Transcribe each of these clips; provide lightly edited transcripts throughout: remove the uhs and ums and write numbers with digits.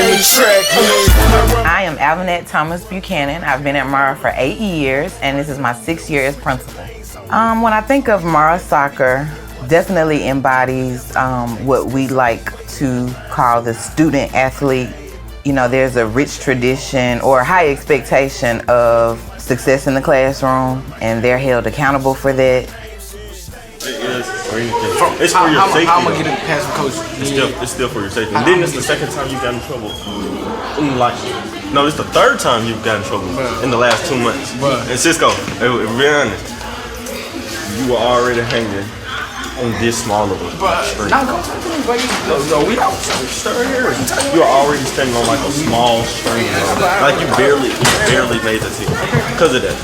I am Alvinette Thomas Buchanan. I've been at Mara for 8 years, and this is my 6th year as principal. When I think of Mara Soccer, definitely embodies what we like to call the student athlete. You know, there's a rich tradition or high expectation of success in the classroom, and they're held accountable for that. It's for your safety. How am I getting past the coach? It's still for your safety. And then it's the second time you got in trouble. No, it's the third time you've got in trouble in the last 2 months. And Cisco, if we're honest, you were already hanging on this small of a string. No, don't talk to me, buddy. No, we don't. You are already standing on like a small string. Like you barely made the team because of that.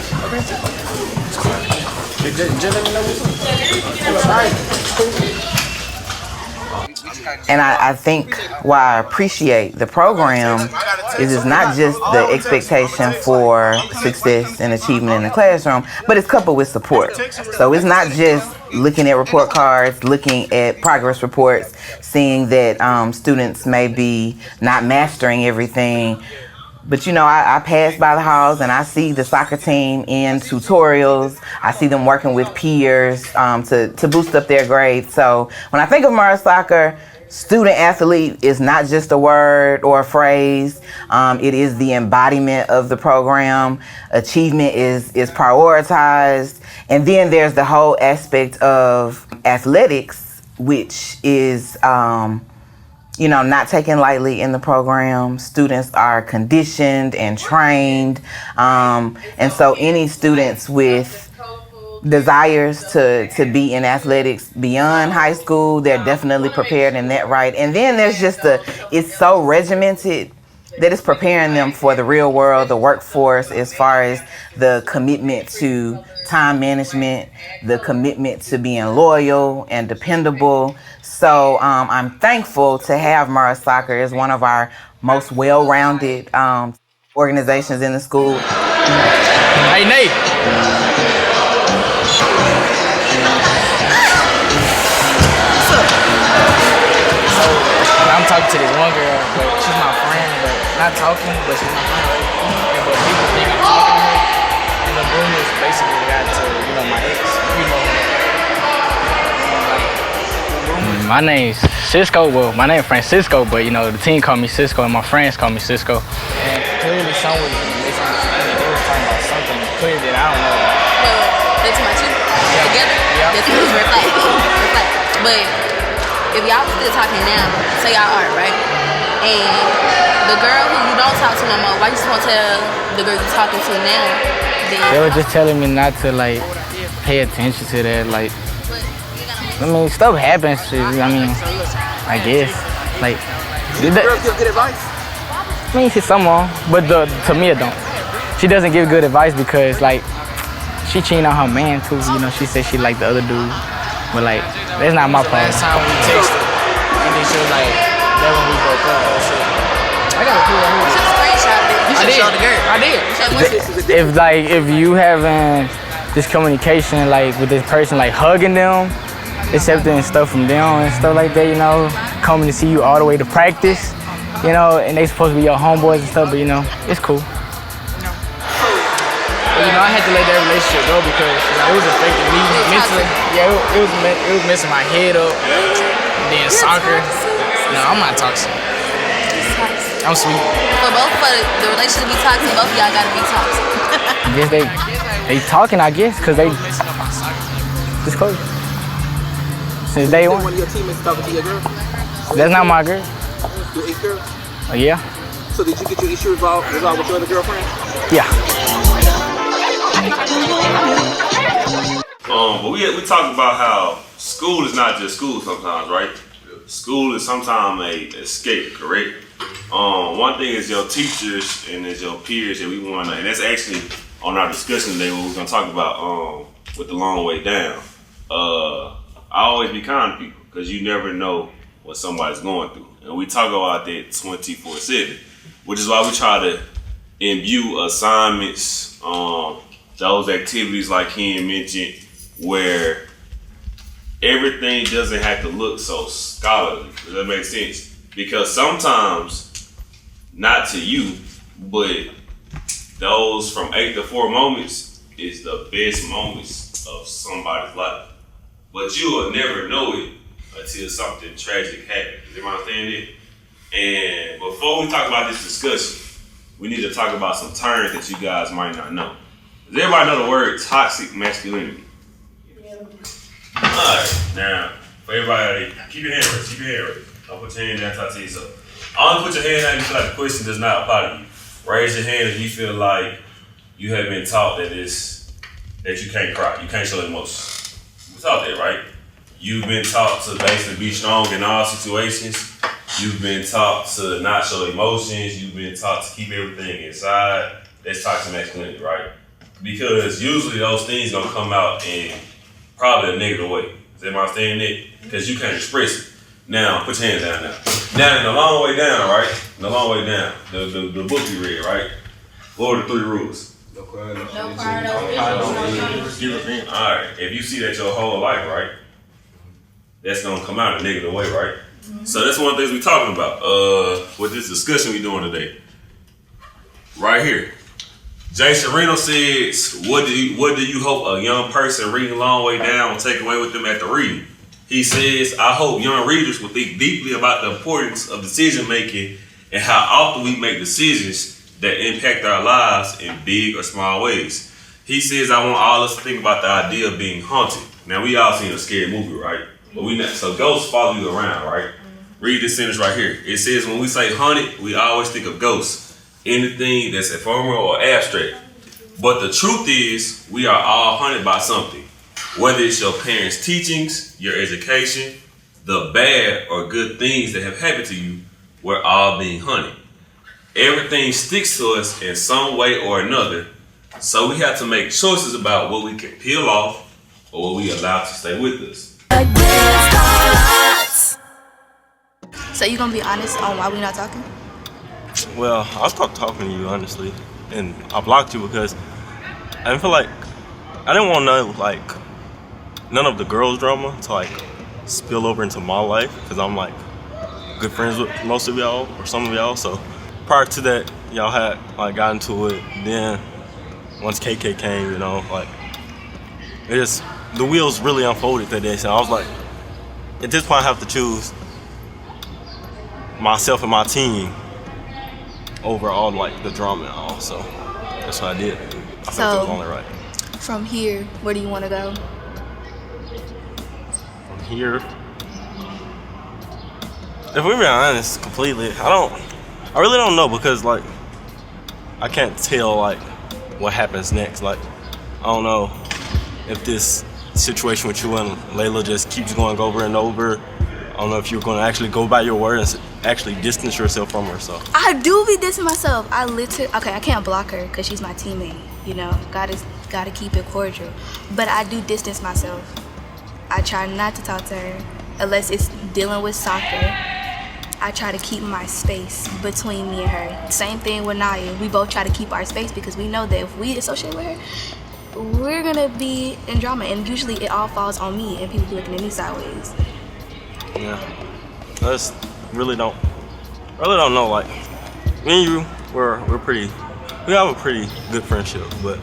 And I think why I appreciate the program is it's not just the expectation for success and achievement in the classroom, but it's coupled with support. So it's not just looking at report cards, looking at progress reports, seeing that students may be not mastering everything. But, you know, I pass by the halls and I see the soccer team in tutorials. I see them working with peers to boost up their grades. So when I think of Mara Soccer, student athlete is not just a word or a phrase. It is the embodiment of the program. Achievement is prioritized. And then there's the whole aspect of athletics, which is you know, not taken lightly in the program. Students are conditioned and trained. And so any students with desires to be in athletics beyond high school, they're definitely prepared in that right. And then there's just it's so regimented that it's preparing them for the real world, the workforce, as far as the commitment to time management, the commitment to being loyal and dependable. So I'm thankful to have Mara Soccer as one of our most well-rounded organizations in the school. Hey, Nate. I'm talking to this one girl, but she's my friend, but not talking, but she's my friend. But people think I'm talking to her, and the rumors basically got to, you know, my ex, you know. My name's Cisco. Well, my name is Francisco, but you know the team call me Cisco and my friends call me Cisco. And clearly, someone they was talking about something clear that I don't know. Well, that's my two together. Yeah. That's red flag. But if y'all still talking now, say y'all are right, and the girl who you don't talk to no more, why you just want to tell the girl you talking to now? They were just telling me not to like pay attention to that, like. I mean, stuff happens. I mean, I guess. Like, did the girl give good advice? I mean, she's someone, but to me, it don't. She doesn't give good advice because, like, she cheating on her man too. You know, she said she liked the other dude, but like, that's not my problem. Last time we texted, and then she was like, "That when we broke up." I got a cool one. You should screenshot it. You should show the girl. I did. If you having this communication like with this person, like hugging them, accepting stuff from them and stuff like that, you know, coming to see you all the way to practice, you know, and they supposed to be your homeboys and stuff, but you know, it's cool. But you know, I had to let that relationship go because you know, it was affecting me mentally. Yeah, it was messing my head up. And then soccer, no, I'm not toxic. I'm sweet. For the relationship to be toxic, both of y'all gotta be toxic. I guess they talking, I guess, because they just close. Since day one. One of your teammates talking to your girl? That's not my girl. Your ex-girl? Yeah. So did you get your issue resolved with your other girlfriend? Yeah. But we talk about how school is not just school sometimes, right? School is sometimes a escape, correct? One thing is your teachers and is your peers that we want to, and that's actually on our discussion today what we're gonna talk about with the long way down. I always be kind to people because you never know what somebody's going through. And we talk about that 24/7, which is why we try to imbue assignments, those activities like Ken mentioned, where everything doesn't have to look so scholarly. Does that make sense? Because sometimes not to you, but those from 8 to 4 moments is the best moments of somebody's life. But you will never know it until something tragic happens. You understand it? And before we talk about this discussion, we need to talk about some terms that you guys might not know. Does everybody know the word toxic masculinity? Yeah. Alright, now, for everybody, keep your hand raised, Don't put your hand down, talk to yourself. Only put your hand down if you feel like the question does not apply to you. Raise your hand if you feel like you have been taught that you can't cry, you can't show emotions. We taught that, right? You've been taught to basically be strong in all situations. You've been taught to not show emotions. You've been taught to keep everything inside. That's toxic masculinity, right? Because usually those things gonna come out in probably a negative way. Is everybody understand that? Because you can't express it. Now, put your hands down now. Now, in the long way down, right? In the long way down, the book you read, right? What are the 3 rules? No cry, no feelings. All right. If you see that your whole life, right? That's gonna come out in a negative way, right? Mm-hmm. So that's one of the things we're talking about. With this discussion we're doing today, right here. Jay Sharino says, "What do you hope a young person reading Long Way Down will take away with them after reading?" He says, "I hope young readers will think deeply about the importance of decision making and how often we make decisions that impact our lives in big or small ways." He says, "I want all us to think about the idea of being haunted." Now, we all seen a scary movie, right? But so ghosts follow you around, right? Read this sentence right here. It says, when we say haunted, we always think of ghosts. Anything that's ephemeral or abstract. But the truth is, we are all haunted by something. Whether it's your parents' teachings, your education, the bad or good things that have happened to you, we're all being haunted. Everything sticks to us in some way or another. So we have to make choices about what we can peel off or what we allow to stay with us. So you gonna be honest on why we not talking? Well, I'll stop talking to you honestly, and I blocked you because I didn't feel like I didn't want none of the girls' drama to spill over into my life because I'm good friends with most of y'all or some of y'all. So prior to that, y'all had got into it. Then once KK came, the wheels really unfolded that day. So I was like, at this point, I have to choose myself and my team over all the drama and all. So that's what I did. I think that was only right. From here, where do you want to go? From here, if we're being honest, completely, I really don't know because I can't tell what happens next. I don't know if this situation with you and Layla just keeps going over and over. I don't know if you're going to actually go by your word and actually distance yourself from her. So I do be dissing myself. I can't block her because she's my teammate. Gotta keep it cordial. But I do distance myself. I try not to talk to her unless it's dealing with soccer. I try to keep my space between me and her. Same thing with Naya. We both try to keep our space because we know that if we associate with her, we're gonna be in drama, and usually it all falls on me and people be looking at me sideways. Yeah, I really don't know. Me and you, we have a pretty good friendship, but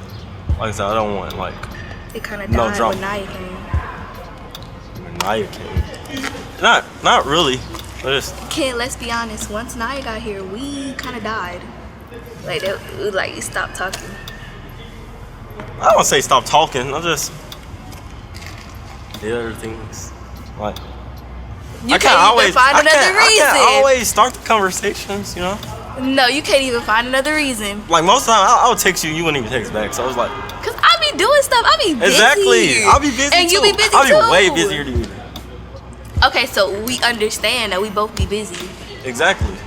like I said, I don't want it kind of no died drama. when Naya came. When Naya came, not really. Let's be honest. Once Naya got here, we kind of died. You stopped talking. I don't say stop talking. I just did other things. You can't even find another reason. I can't always start the conversations, No, you can't even find another reason. Most of the time, I would text you, you wouldn't even text back. So I was like, cause I be doing stuff. I be busy. Exactly. I'll be busy and too. you be busy I'll too. be way busier than you. Okay, so we understand that we both be busy. Exactly.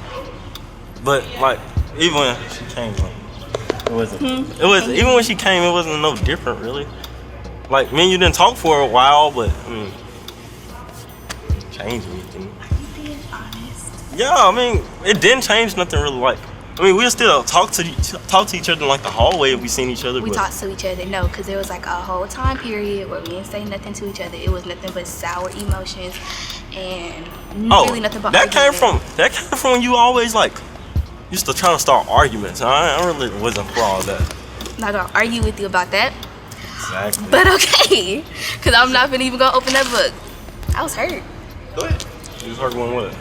But even when she came, it wasn't. It was even when she came, it wasn't no different really. Me and you didn't talk for a while, but change anything. Are you being honest? Yeah, it didn't change nothing really. We still talk to each other in the hallway if we seen each other. We talked to each other, no, because there was a whole time period where we didn't say nothing to each other. It was nothing but sour emotions and really nothing but that came from when you always used to trying to start arguments. I really wasn't for all that. I'm not gonna argue with you about that. Exactly. But okay, because I'm not even gonna open that book. I was hurt. Go ahead. You was hurt when what?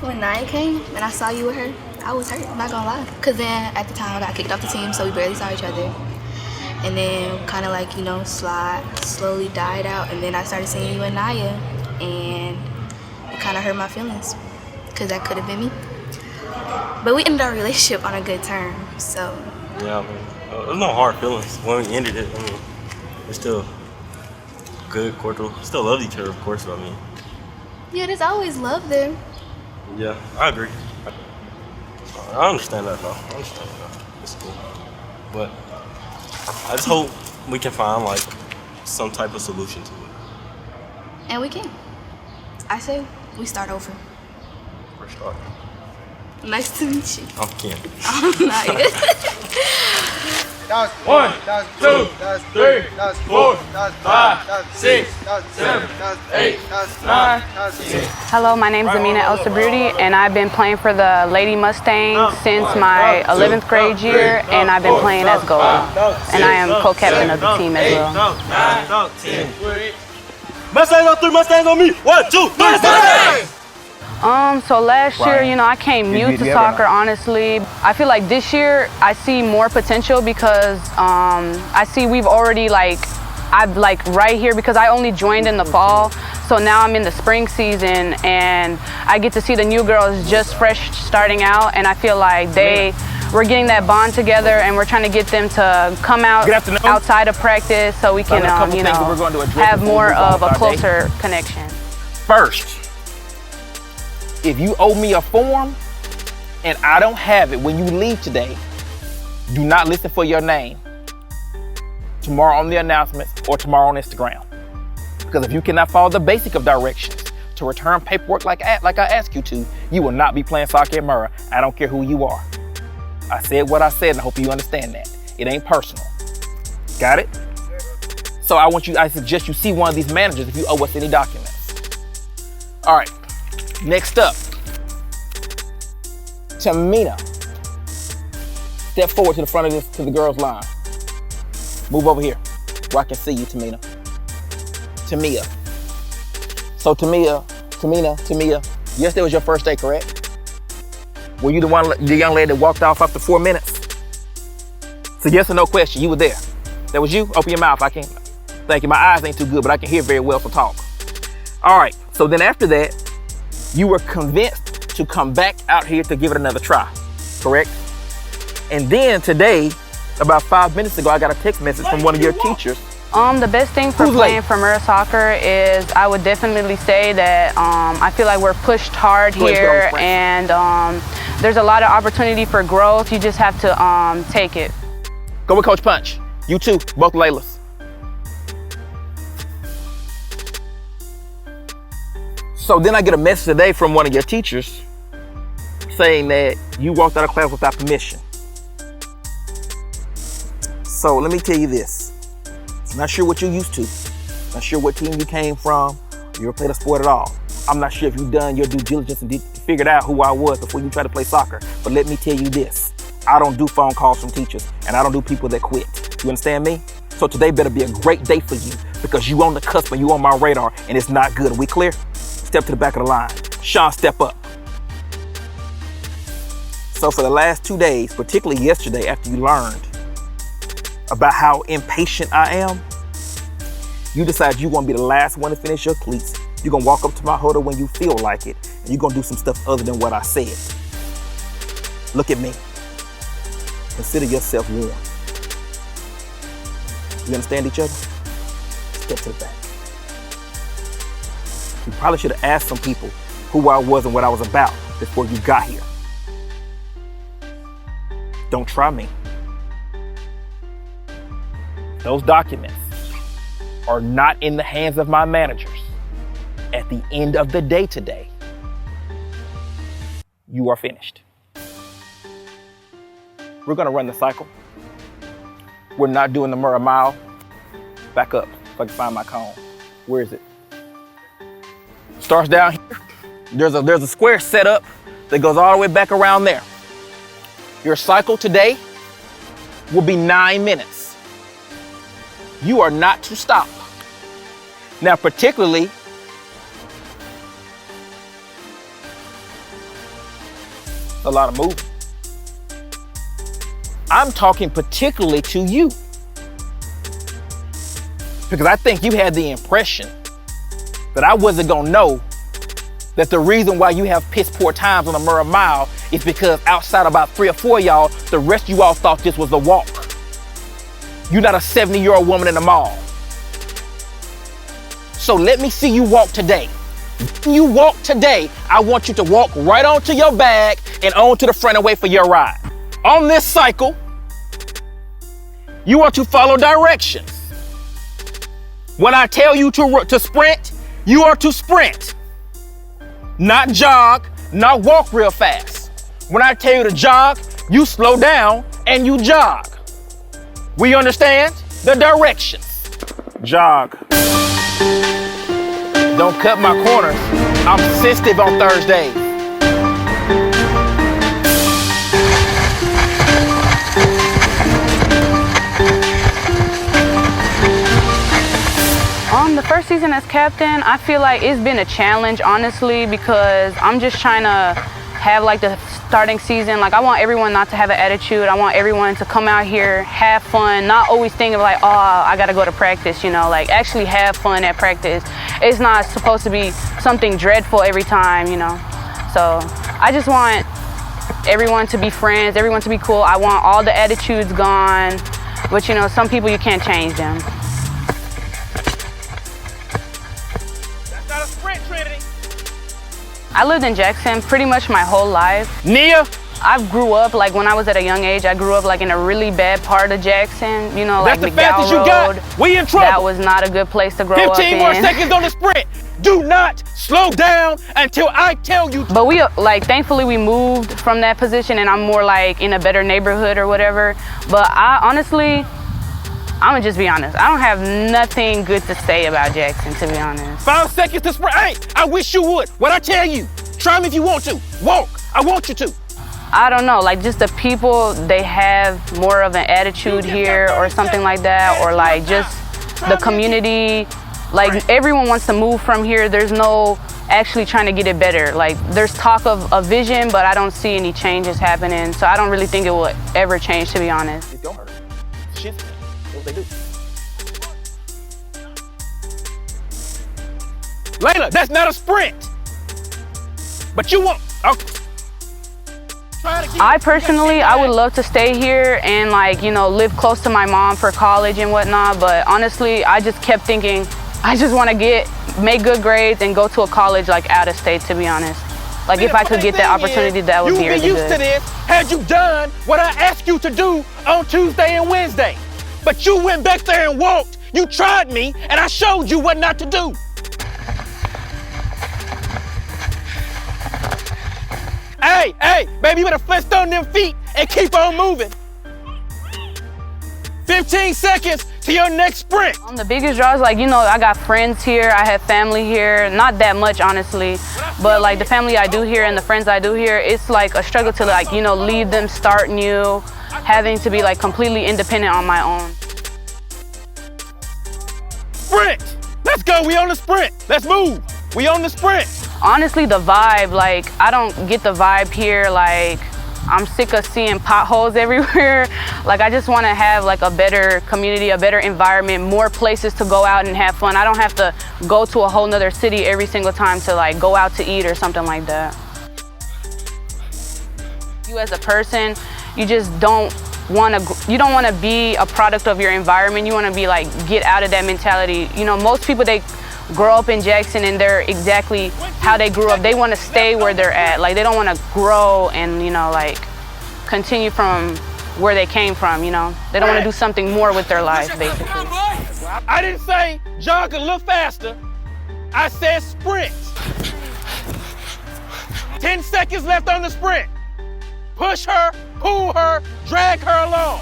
When Naya came and I saw you with her, I was hurt, I'm not gonna lie. Because then at the time I got kicked off the team, so we barely saw each other. And then kind of like, you know, slowly died out. And then I started seeing you and Naya, and it kind of hurt my feelings because that could have been me. But we ended our relationship on a good term, so. Yeah, I mean, there's no hard feelings when we ended it. I mean, we're still good, cordial. Still love each other, of course, but I mean. Yeah, there's always love there. Yeah, I agree. I understand that though. It's cool. But I just hope we can find like some type of solution to it. And we can. I say we start over. First start. Nice to meet you. I'm Ken. I'm Naya. That's 1, that's 2, that's 3, that's 4, that's 5, that's 6, that's 7, that's 8, that's 9, that's 10. Hello, my name is Amina El Sabrudi, and I've been playing for the Lady Mustangs since my 11th grade year, and I've been playing as goalie. And I am co-captain of the team as well. Mustangs on 3, Mustangs on me. 1, 2, 3, Mustangs! So last year, you know, I came new to soccer, honestly. I feel like this year I see more potential because I see we've already I've right here because I only joined in the fall. So now I'm in the spring season and I get to see the new girls just fresh starting out, and I feel like we're getting that bond together and we're trying to get them to come out outside of practice so we can, you know, have more of a closer connection. First, if you owe me a form and I don't have it when you leave today, do not listen for your name tomorrow on the announcements or tomorrow on Instagram. Because if you cannot follow the basic of directions to return paperwork like I ask you to, you will not be playing soccer at Murrah. I don't care who you are. I said what I said and I hope you understand that. It ain't personal. Got it? So I suggest you see one of these managers if you owe us any documents. All right. Next up, Tamina. Step forward to the front of this, to the girls' line. Move over here where I can see you, Tamina. Tamia. So Tamia, yesterday was your first day, correct? Were you the young lady that walked off after 4 minutes? So yes or no question, you were there. That was you? Open your mouth, I can't. Thank you, my eyes ain't too good, but I can hear very well, so talk. All right, so then after that, you were convinced to come back out here to give it another try, correct? And then today, about 5 minutes ago, I got a text message from one of your teachers. The best thing for playing for Murrah soccer is I would definitely say that I feel like we're pushed hard here, and there's a lot of opportunity for growth. You just have to take it. Go with Coach Punch. You too, both Laylas. So then I get a message today from one of your teachers saying that you walked out of class without permission. So let me tell you this. I'm not sure what you're used to. Not sure what team you came from. You ever played a sport at all. I'm not sure if you've done your due diligence and figured out who I was before you tried to play soccer. But let me tell you this. I don't do phone calls from teachers, and I don't do people that quit. You understand me? So today better be a great day for you because you on the cusp and you on my radar, and it's not good. Are we clear? Step to the back of the line. Sean, step up. So for the last 2 days, particularly yesterday after you learned about how impatient I am, you decide you're gonna be the last one to finish your cleats. You're gonna walk up to my huddle when you feel like it, and you're gonna do some stuff other than what I said. Look at me. Consider yourself warned. You understand each other? Step to the back. You probably should have asked some people who I was and what I was about before you got here. Don't try me. Those documents are not in the hands of my managers. At the end of the day today, you are finished. We're gonna run the cycle. We're not doing the Murrah mile. Back up, if I can find my cone. Where is it? Starts down here. There's a square set up that goes all the way back around there. Your cycle today will be 9 minutes. You are not to stop. Now, particularly, a lot of movement. I'm talking particularly to you, because I think you had the impression that I wasn't gonna know that the reason why you have piss poor times on the Murrah Mile is because outside about 3 or 4 of y'all, the rest of you all thought this was a walk. You're not a 70-year-old woman in the mall. So let me see you walk today. When you walk today, I want you to walk right onto your bag and onto the front and wait for your ride. On this cycle, you are to follow directions. When I tell you to sprint, you are to sprint. Not jog, not walk real fast. When I tell you to jog, you slow down and you jog. We understand the directions. Jog. Don't cut my corners. I'm sensitive on Thursdays. The first season as captain, I feel like it's been a challenge, honestly, because I'm just trying to have like the starting season. Like, I want everyone not to have an attitude. I want everyone to come out here, have fun, not always think of like, oh, I gotta go to practice, you know, like actually have fun at practice. It's not supposed to be something dreadful every time, you know. So I just want everyone to be friends, everyone to be cool. I want all the attitudes gone, but you know, some people you can't change them. I lived in Jackson pretty much my whole life. Nia? I grew up, like when I was at a young age, I grew up like in a really bad part of Jackson, you know, That's like the fastest you got. We in trouble. That was not a good place to grow up in. 15 more seconds on the sprint. Do not slow down until I tell you to. But we, like, thankfully we moved from that position and I'm more like in a better neighborhood or whatever. But I honestly, I'm gonna just be honest. I don't have nothing good to say about Jackson, to be honest. 5 seconds to sprint. Hey, I wish you would. What I tell you, try me if you want to. Walk, I want you to. I don't know, like just the people, they have more of an attitude here or something like that, or like just the community, like everyone wants to move from here. There's no actually trying to get it better. Like there's talk of a vision, but I don't see any changes happening. So I don't really think it will ever change, to be honest. It don't hurt. Shift. That's what they do. Layla, that's not a sprint. But you want, okay. I personally, I would love to stay here and like, you know, live close to my mom for college and whatnot. But honestly, I just kept thinking, I just want to make good grades and go to a college like out of state, to be honest. Like if I could get that opportunity, that would be really good. You'd be used to this had you done what I asked you to do on Tuesday and Wednesday. But you went back there and walked. You tried me and I showed you what not to do. Hey, baby, you better flex on them feet and keep on moving. 15 seconds to your next sprint. The biggest draw is like, you know, I got friends here, I have family here, not that much, honestly, but like the family I do here and the friends I do here, it's like a struggle to like, you know, leave them, start new, having to be like completely independent on my own. Sprint, let's go, we on the sprint, let's move, we on the sprint. Honestly, the vibe, like, I don't get the vibe here. Like, I'm sick of seeing potholes everywhere. Like, I just want to have like a better community, a better environment, more places to go out and have fun. I don't have to go to a whole nother city every single time to like go out to eat or something like that. You as a person, you just don't want to be a product of your environment. You want to be like, get out of that mentality. You know, most people, they grow up in Jackson and they're exactly how they grew up. They want to stay where they're at. Like they don't want to grow and, you know, like continue from where they came from, you know. They don't want to do something more with their life, basically. I didn't say jog a little faster. I said sprint. 10 seconds left on the sprint. Push her, pull her, drag her along.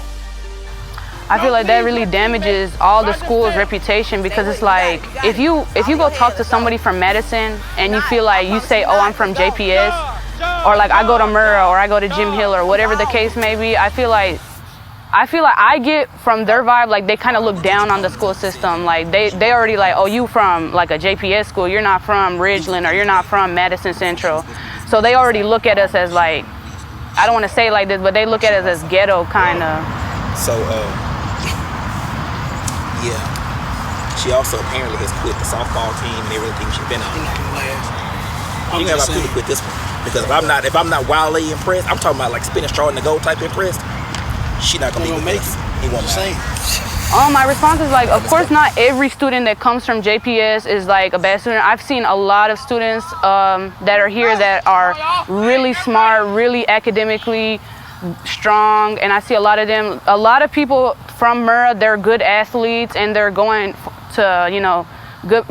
I feel like that really damages all the school's reputation, because it's like if you go talk to somebody from Madison and you feel like you say, oh, I'm from JPS, or like I go to Murrah or I go to Jim Hill or whatever the case may be, I feel like I get from their vibe, like they kind of look down on the school system. Like they already like, oh, you from like a JPS school, you're not from Ridgeland or you're not from Madison Central. So they already look at us as like, I don't want to say it like this, but they look at us as ghetto kind of. So, yeah, she also apparently has quit the softball team and everything she's been on. You know, I quit this one because if I'm not wildly impressed, I'm talking about like spinning straw in the goal type impressed. She not gonna make it. He won't make it. My response is like, of course, not every student that comes from JPS is like a bad student. I've seen a lot of students that are here that are really smart, really academically strong, and I see a lot of them. A lot of people from Murrah, they're good athletes, and they're going to, you know,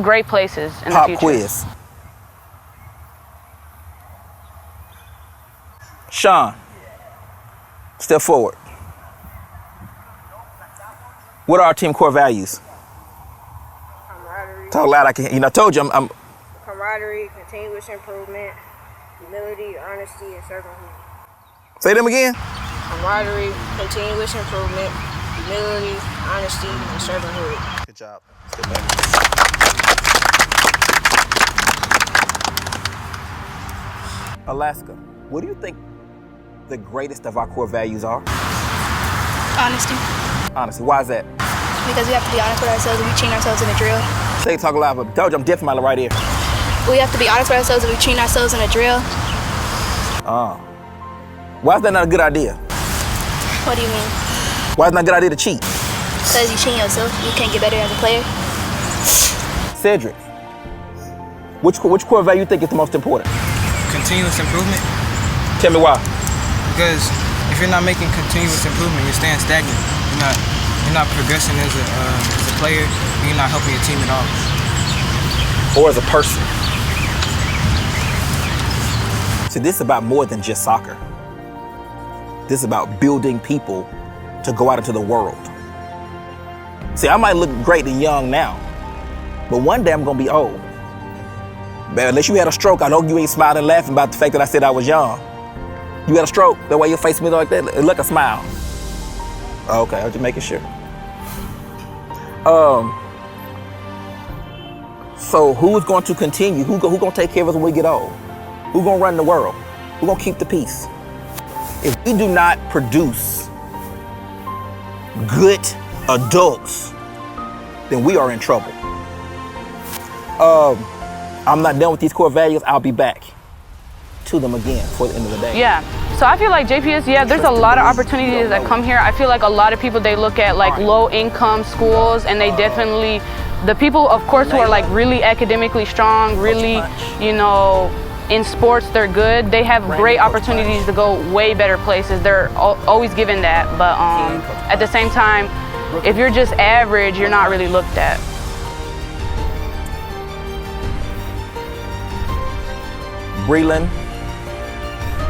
great places in the future. Pop quiz. Sean, step forward. What are our team core values? Camaraderie. Talk loud. I told you I'm. Camaraderie, continuous improvement, humility, honesty, and servanthood. Say them again. Camaraderie, continuous improvement, humility, honesty, and servanthood. Good job. Step back. Alaska, what do you think the greatest of our core values are? Honesty. Honesty. Why is that? Because we have to be honest with ourselves and we cheat ourselves in a drill. Say, talk loud. But told you I'm deaf in my right ear. We have to be honest with ourselves and we cheat ourselves in a drill. Why is that not a good idea? What do you mean? Why is it not a good idea to cheat? Because you cheat yourself, you can't get better as a player. Cedric, which core value you think is the most important? Continuous improvement. Tell me why. Because if you're not making continuous improvement, you're staying stagnant. You're not progressing as a player. And you're not helping your team at all. Or as a person. See, this is about more than just soccer. This is about building people to go out into the world. See, I might look great and young now, but one day I'm gonna be old. Man, unless you had a stroke, I know you ain't smiling and laughing about the fact that I said I was young. You had a stroke, that's why your face me like that? Look, a smile. Okay, I was just making sure. So who's going to continue? Who gonna take care of us when we get old? Who gonna run the world? Who gonna keep the peace? If we do not produce good adults, then we are in trouble. I'm not done with these core values. I'll be back to them again for the end of the day. Yeah. So I feel like JPS, yeah, there's a lot of opportunities that come here. I feel like a lot of people, they look at like low income schools, and they definitely, the people, of course, who are like really academically strong, really, you know, in sports, they're good. They have great opportunities to go way better places. They're always given that. But at the same time, if you're just average, you're not really looked at. Breland,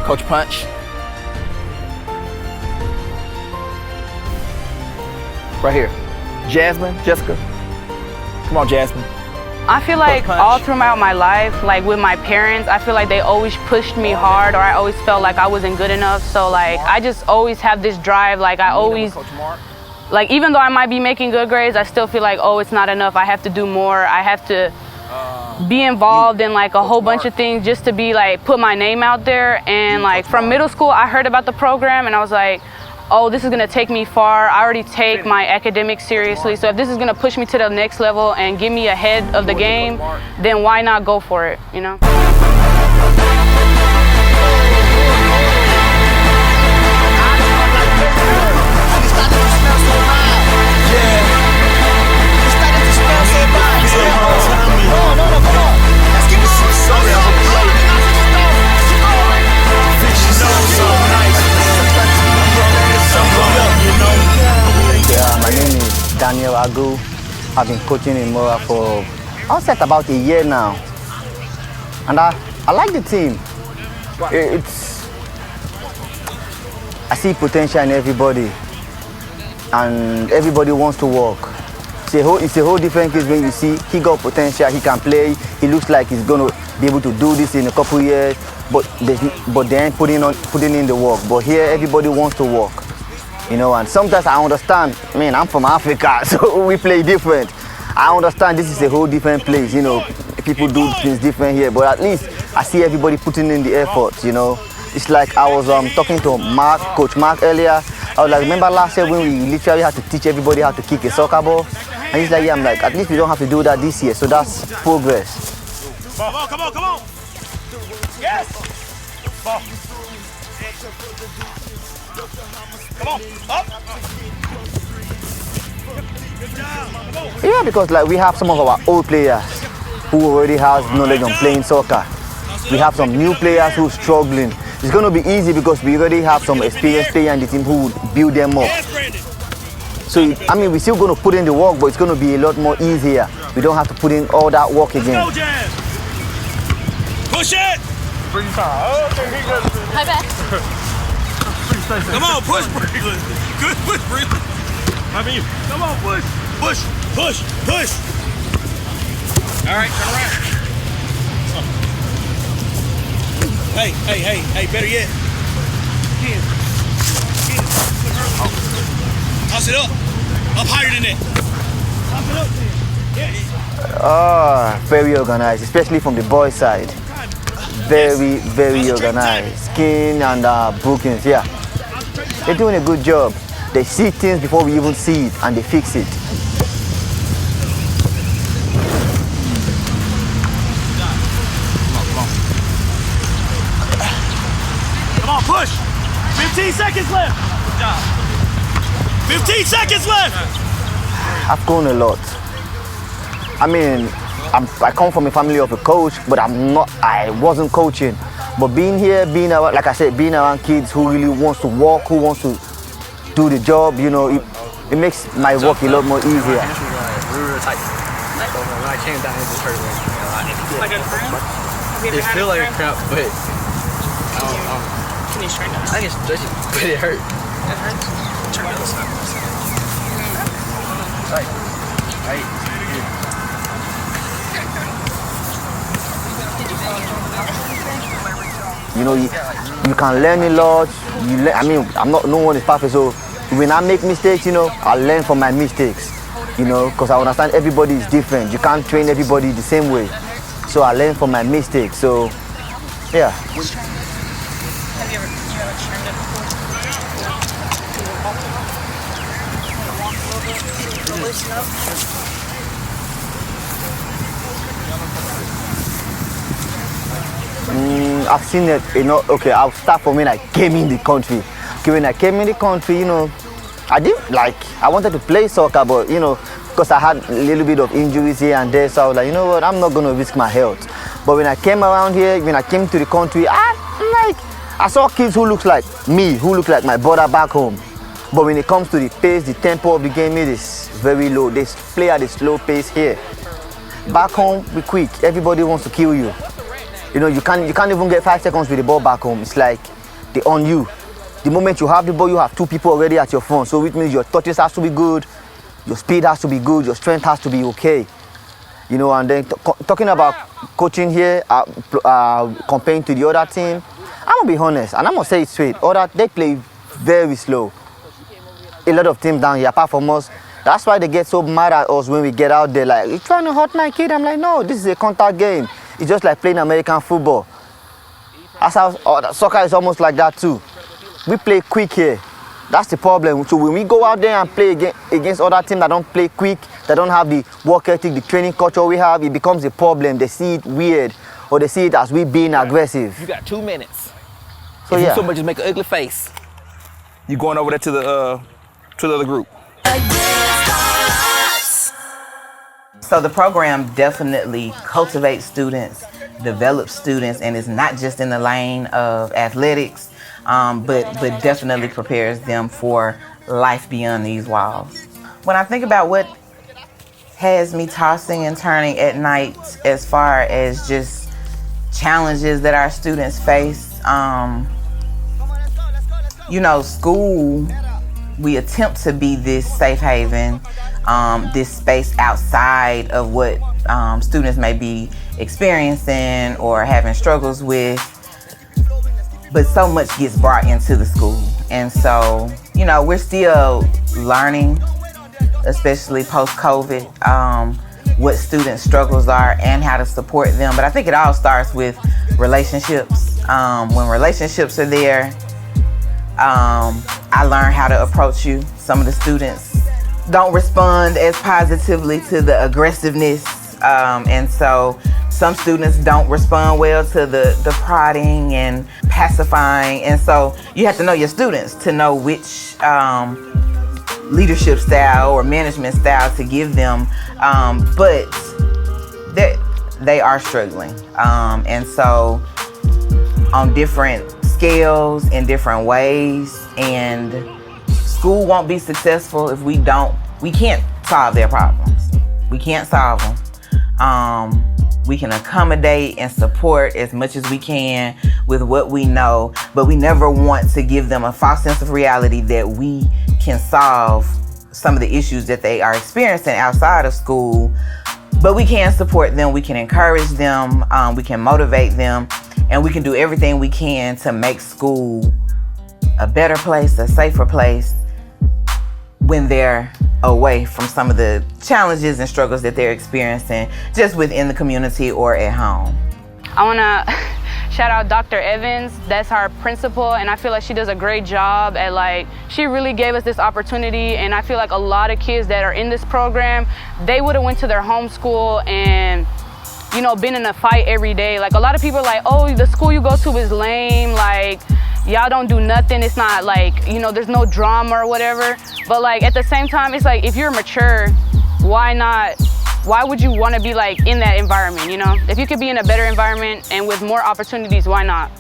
Coach Punch. Right here. Jasmine, Jessica. Come on, Jasmine. I feel like all throughout my life, like with my parents, I feel like they always pushed me hard, or I always felt like I wasn't good enough. So like, I just always have this drive. Like I always, like even though I might be making good grades, I still feel like, oh, it's not enough. I have to do more. I have to be involved in like a whole bunch of things just to be like, put my name out there. And like from middle school, I heard about the program and I was like, oh, this is gonna take me far. I already take my academics seriously. So if this is gonna push me to the next level and get me ahead of the game, then why not go for it, you know? My name is Daniel Agu. I've been coaching in Murrah for almost about a year now. And I like the team. I see potential in everybody. And everybody wants to work. it's a whole different case when you see he got potential, he can play, he looks like he's gonna be able to do this in a couple years, but they ain't putting in the work. But here everybody wants to work, you know. And sometimes I understand. I mean, I'm from Africa, so we play different. I understand this is a whole different place, you know. People do things different here, but at least I see everybody putting in the effort, you know. It's like I was talking to Coach Mark earlier. I was like, remember last year when we literally had to teach everybody how to kick a soccer ball? And he's like, yeah, I'm like, at least we don't have to do that this year, so that's progress. Come on, come on, come on. Yes. Ball. Come on, up. Good job. Yeah, because like we have some of our old players who already has knowledge on playing soccer. We have some new players who are struggling. It's going to be easy because we already have some experienced players in the team who would build them up. So, I mean, we're still going to put in the work, but it's going to be a lot more easier. We don't have to put in all that work again. Push it! Hi, back. Come on, push, Breland. Good push, Breland. Come on, push. Push, push, push. All right, turn around. Hey, better yet. Toss it up. Up higher than that. Toss it up. Very organized, especially from the boys' side. Very, very organized. Skin and Brookings, yeah. They're doing a good job. They see things before we even see it, and they fix it. Come on, push. 15 seconds left. Good job. 15 seconds left. I've grown a lot. I mean, I come from a family of a coach, but I wasn't coaching. But being here, being around, like I said, being around kids who really wants to work, who wants to do the job, you know, it makes my work a lot more easier. We were tight. So when I came down, it just hurt a lot. Like a cramp? It feels like a cramp, but I don't. Can you straighten it? I can stretch it, but it hurt. It hurts? Turn the other side. Right. You know, you can learn a lot. I mean, no one is perfect, so when I make mistakes, you know, I learn from my mistakes, you know, because I understand everybody is different. You can't train everybody the same way. So I learn from my mistakes, so, yeah. Have you ever turned it before? Walk a little bit, loosen up. I've seen it, you know. Okay, I'll start from when I came in the country. Okay, when I came in the country, you know, I wanted to play soccer, but, you know, because I had a little bit of injuries here and there, so I was like, you know what, I'm not going to risk my health. But when I came around here, when I came to the country, I saw kids who look like me, who look like my brother back home. But when it comes to the pace, the tempo of the game, it is very low. They play at a slow pace here. Back home, we're quick. Everybody wants to kill you. You know, you can't even get 5 seconds with the ball back home. It's like they on you. The moment you have the ball, you have 2 people already at your front. So which means your touches has to be good, your speed has to be good, your strength has to be okay. You know, and then talking about coaching here, comparing to the other team, I'm gonna be honest, and I'm gonna say it straight. They play very slow. A lot of teams down here, apart from us, that's why they get so mad at us when we get out there. Like, you're trying to hurt my kid. I'm like, no, this is a contact game. It's just like playing American football. That's how soccer is almost like that too. We play quick here. That's the problem. So when we go out there and play against other teams that don't play quick, that don't have the work ethic, the training culture we have, it becomes a problem. They see it weird, or they see it as we being aggressive. You got 2 minutes. So if yeah. you so much just make an ugly face, you going over there to the other group. So the program definitely cultivates students, develops students, and it's not just in the lane of athletics, but definitely prepares them for life beyond these walls. When I think about what has me tossing and turning at night as far as just challenges that our students face, you know, school we attempt to be this safe haven, this space outside of what students may be experiencing or having struggles with. But so much gets brought into the school. And so, you know, we're still learning, especially post-COVID, what students' struggles are and how to support them. But I think it all starts with relationships. When relationships are there, I learned how to approach you. Some of the students don't respond as positively to the aggressiveness. And so some students don't respond well to the prodding and pacifying. And so you have to know your students to know which leadership style or management style to give them. But they are struggling. And so on different scales, in different ways, and school won't be successful if we can't solve their problems. We can't solve them. We can accommodate and support as much as we can with what we know, but we never want to give them a false sense of reality that we can solve some of the issues that they are experiencing outside of school. But we can support them, we can encourage them, we can motivate them, and we can do everything we can to make school a better place, a safer place when they're away from some of the challenges and struggles that they're experiencing just within the community or at home. I wanna shout out Dr. Evans. That's our principal, and I feel like she does a great job at she really gave us this opportunity, and I feel like a lot of kids that are in this program, they would have went to their home school and, you know, been in a fight every day. Like, a lot of people are like, oh, the school you go to is lame, like, y'all don't do nothing, it's not like, you know, there's no drama or whatever. But like, at the same time, it's like, if you're mature, why would you want to be like in that environment, you know? If you could be in a better environment and with more opportunities, why not?